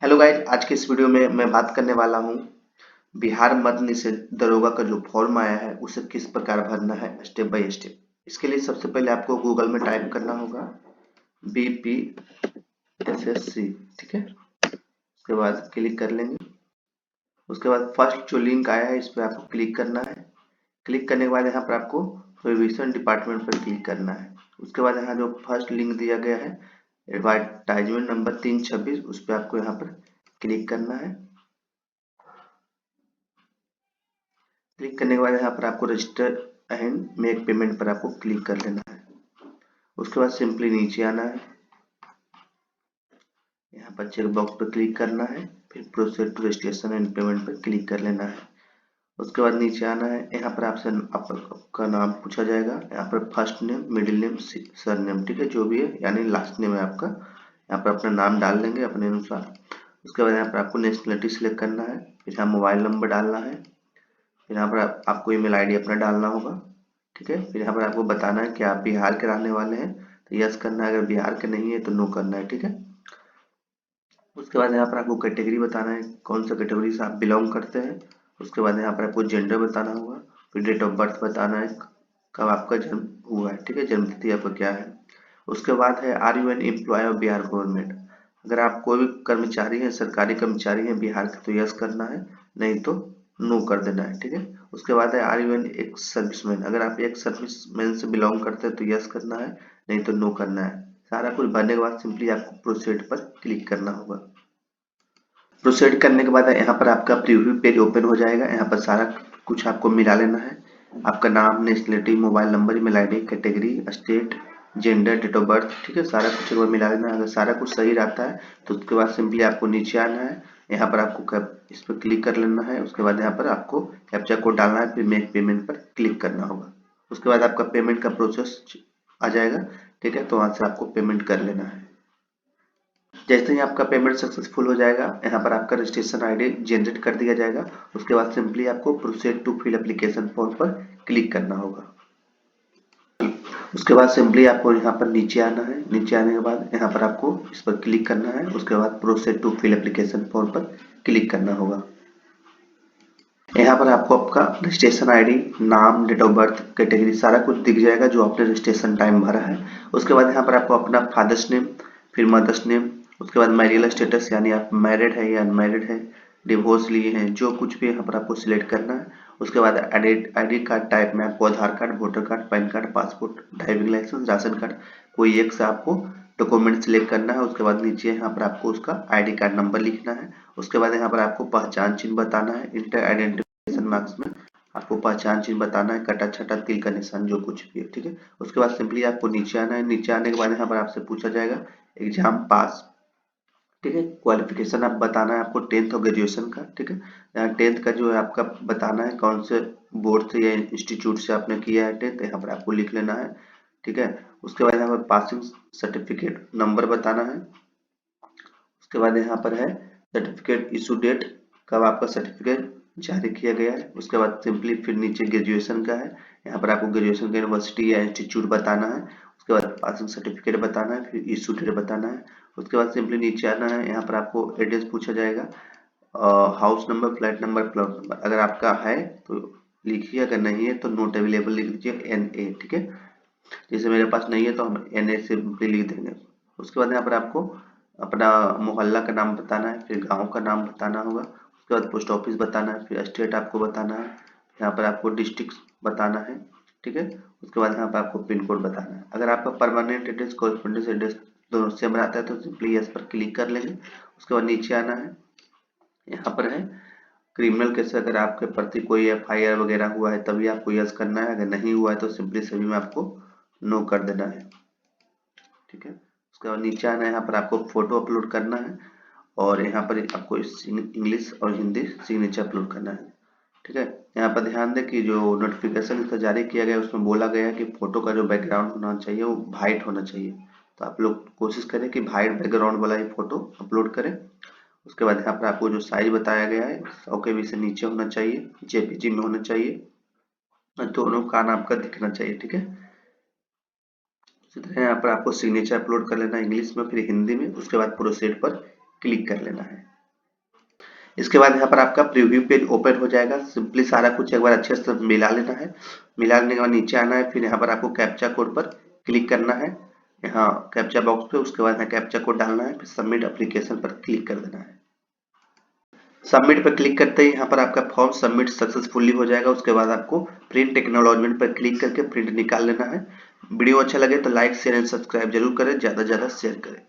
Hello guys, आज के इस वीडियो में मैं बात करने वाला हूँ बिहार मद्य निषेध दरोगा का जो फॉर्म आया है उसे किस प्रकार भरना है स्टेप बाय स्टेप। इसके लिए सबसे पहले आपको गूगल में टाइप करना होगा BPSSC। ठीक है, उसके बाद क्लिक कर लेंगे। उसके बाद फर्स्ट जो लिंक आया है इस पर आपको क्लिक करना है। क्लिक करने के बाद यहाँ पर आपको प्रोविजन डिपार्टमेंट पर क्लिक करना है। उसके बाद यहाँ जो फर्स्ट लिंक दिया गया है एडवर्टाइजमेंट नंबर 326 उस पर आपको यहाँ पर क्लिक करना है। क्लिक करने के बाद यहाँ पर आपको रजिस्टर एंड मेक पेमेंट पर आपको क्लिक कर लेना है। उसके बाद सिंपली नीचे आना है, यहाँ पर चेक बॉक्स पर क्लिक करना है, फिर proceed to registration and payment पर क्लिक कर लेना है। उसके बाद नीचे आना है, यहाँ पर आपसे आपका नाम पूछा जाएगा। यहाँ पर first name, middle name, sir name, ठीक है, जो भी है यानी लास्ट नेम है आपका। यहाँ पर अपना नाम डाल लेंगे अपने अनुसार। उसके बाद यहाँ पर आपको नेशनलिटी सिलेक्ट करना है, फिर यहाँ मोबाइल नंबर डालना है, फिर यहाँ पर आपको ईमेल आईडी अपना डालना होगा। ठीक है, फिर यहाँ पर आपको बताना है कि आप बिहार के रहने वाले हैं तो यस करना है, अगर बिहार के नहीं है तो नो करना है। ठीक है, उसके बाद यहाँ पर आपको कैटेगरी बताना है, कौन सा कैटेगरी से आप बिलोंग करते हैं। उसके बाद यहाँ पर आपको जेंडर बताना होगा, फिर डेट ऑफ बर्थ बताना है, कब आपका जन्म हुआ है। ठीक है, जन्म तिथि आपका क्या है। उसके बाद है are you an employee of Bihar government. अगर आप कोई भी कर्मचारी हैं, सरकारी कर्मचारी हैं बिहार के तो यस करना है, नहीं तो नो कर देना है। ठीक है, उसके बाद है are you an ex serviceman. अगर आप एक सर्विसमैन से बिलोंग करते हैं तो यस करना है, नहीं तो नो करना है। सारा कुछ भरने के बाद सिंपली आपको प्रोसीड पर क्लिक करना होगा। प्रोसीड करने के बाद यहाँ पर आपका प्रीव्यू पेज ओपन हो जाएगा। यहाँ पर सारा कुछ आपको मिला लेना है, आपका नाम, nationality, mobile number, email ID, category, state, gender, date of birth. ठीक है, सारा कुछ एक बार मिला लेना है। अगर सारा कुछ सही रहता है तो उसके बाद सिंपली आपको नीचे आना है, यहाँ पर आपको इस पर क्लिक कर लेना है। उसके बाद यहाँ पर आपको कैप्चा कोड डालना है, फिर मेक पेमेंट पर क्लिक करना होगा। उसके बाद आपका पेमेंट का प्रोसेस आ जाएगा। ठीक है, तो वहाँ से आपको पेमेंट कर लेना है। जैसे ही आपका पेमेंट सक्सेसफुल हो जाएगा, यहाँ पर आपका रजिस्ट्रेशन आईडी जनरेट कर दिया जाएगा। उसके बाद सिंपली आपको proceed to fill application form पर क्लिक करना होगा। उसके बाद सिंपली आपको यहाँ पर नीचे आना है। नीचे आने के बाद यहाँ पर आपको इस पर क्लिक करना है। उसके बाद proceed to fill application form पर क्लिक करना होगा। यहाँ पर आपको आपका रजिस्ट्रेशन आईडी, नाम, डेट ऑफ बर्थ, कैटेगरी सारा कुछ दिख जाएगा जो आपने रजिस्ट्रेशन टाइम भरा है। उसके बाद यहाँ पर आपको अपना फादर्स नेम, फिर मदर्स नेम, उसके बाद मैरियल स्टेटस यानी आप मैरिड है या अनमैरिड है, डिवोर्स लिए हैं, जो कुछ भी यहाँ पर आपको सिलेक्ट करना है। उसके बाद आईडी कार्ड टाइप में आपको Aadhaar card, voter card, PAN card, passport, driving licence, ration card, कोई एक से आपको डॉक्यूमेंट सिलेक्ट करना है। उसके बाद नीचे यहाँ पर आपको उसका आईडी कार्ड नंबर लिखना है। उसके बाद यहाँ पर आपको पहचान चिन्ह बताना है, इंटर आइडेंटिफिकेशन मार्क्स में आपको पहचान चिन्ह बताना है, कटा छटा तिल का निशान जो कुछ भी है। ठीक है, उसके बाद सिंपली आपको नीचे आना है। नीचे आने के बाद यहाँ पर आपसे पूछा जाएगा एग्जाम पास। ठीक है, क्वालिफिकेशन आप बताना है आपको 10th और ग्रेजुएशन का। ठीक है, यहाँ 10th का जो है आपका बताना है कौन से बोर्ड से या इंस्टीट्यूट से आपने किया है 10th, यहाँ पर आपको लिख लेना है। ठीक है, उसके बाद यहाँ पर पासिंग सर्टिफिकेट नंबर बताना है। उसके बाद यहाँ पर है सर्टिफिकेट इशू डेट, कब आपका सर्टिफिकेट जारी किया गया है। उसके बाद सिंपली फिर नीचे ग्रेजुएशन का है, यहाँ पर आपको ग्रेजुएशन का यूनिवर्सिटी या इंस्टीट्यूट बताना है। उसके बाद पासिंग सर्टिफिकेट बताना है, फिर इशू डेट बताना है। उसके बाद सिंपली नीचे आना है, यहाँ पर आपको एड्रेस पूछा जाएगा, house number, flat number, plot number. अगर आपका है तो लिखिए, अगर नहीं है तो नोट अवेलेबल लिख दीजिए NA। ठीक है, जैसे मेरे पास नहीं है तो हम NA से लिख देंगे। उसके बाद यहाँ पर आपको अपना मोहल्ला का नाम बताना है, फिर गांव का नाम बताना होगा। उसके बाद पोस्ट ऑफिस बताना है, फिर स्टेट आपको बताना है, यहाँ पर आपको डिस्ट्रिक्ट बताना है। ठीक है, उसके बाद यहाँ पर आपको पिन कोड बताना है। अगर आपका परमानेंट एड्रेस, कॉरेस्पोंडेंस एड्रेस दोनों सेम रहता है तो सिंपली यस पर क्लिक कर लेंगे। उसके बाद नीचे आना है, यहाँ पर है क्रिमिनल केस, अगर आपके प्रति कोई FIR वगैरह हुआ है तभी आपको यस करना है, अगर नहीं हुआ है तो सिंपली सभी में आपको नो कर देना है। ठीक है, उसके बाद नीचे आना है, यहाँ पर आपको फोटो अपलोड करना है और यहाँ पर आपको इंग्लिश और हिंदी सिग्नेचर अपलोड करना है। ठीक है, यहाँ पर ध्यान दें कि जो नोटिफिकेशन इसका जारी किया गया है उसमें बोला गया है कि फोटो का जो बैकग्राउंड होना चाहिए वो वाइट होना चाहिए। तो आप लोग कोशिश करें कि वाइट बैकग्राउंड वाला ही फोटो अपलोड करें। उसके बाद यहाँ पर आपको जो साइज बताया गया है 100 KB से नीचे होना चाहिए, JPG में होना चाहिए, दोनों कान आपका दिखना चाहिए। ठीक है, इसी तरह यहाँ पर आपको सिग्नेचर अपलोड कर लेना इंग्लिश में, फिर हिंदी में। उसके बाद प्रोसीड पर क्लिक कर लेना है। इसके बाद यहाँ पर आपका प्रीव्यू पेज ओपन हो जाएगा। सिंपली सारा कुछ एक बार अच्छे से मिला लेना है। मिला लेने के बाद नीचे आना है, फिर यहाँ पर आपको कैप्चा कोड पर क्लिक करना है, यहाँ कैप्चा बॉक्स पे। उसके बाद यहाँ कैप्चा कोड डालना है, फिर सबमिट एप्लीकेशन पर क्लिक कर देना है। सबमिट पर क्लिक करते ही यहाँ पर आपका फॉर्म सबमिट सक्सेसफुली हो जाएगा। उसके बाद आपको प्रिंट एक्नॉलेजमेंट पर क्लिक करके प्रिंट निकाल लेना है। वीडियो अच्छा लगे तो लाइक शेयर एंड सब्सक्राइब जरूर करें, ज्यादा से ज्यादा शेयर करें।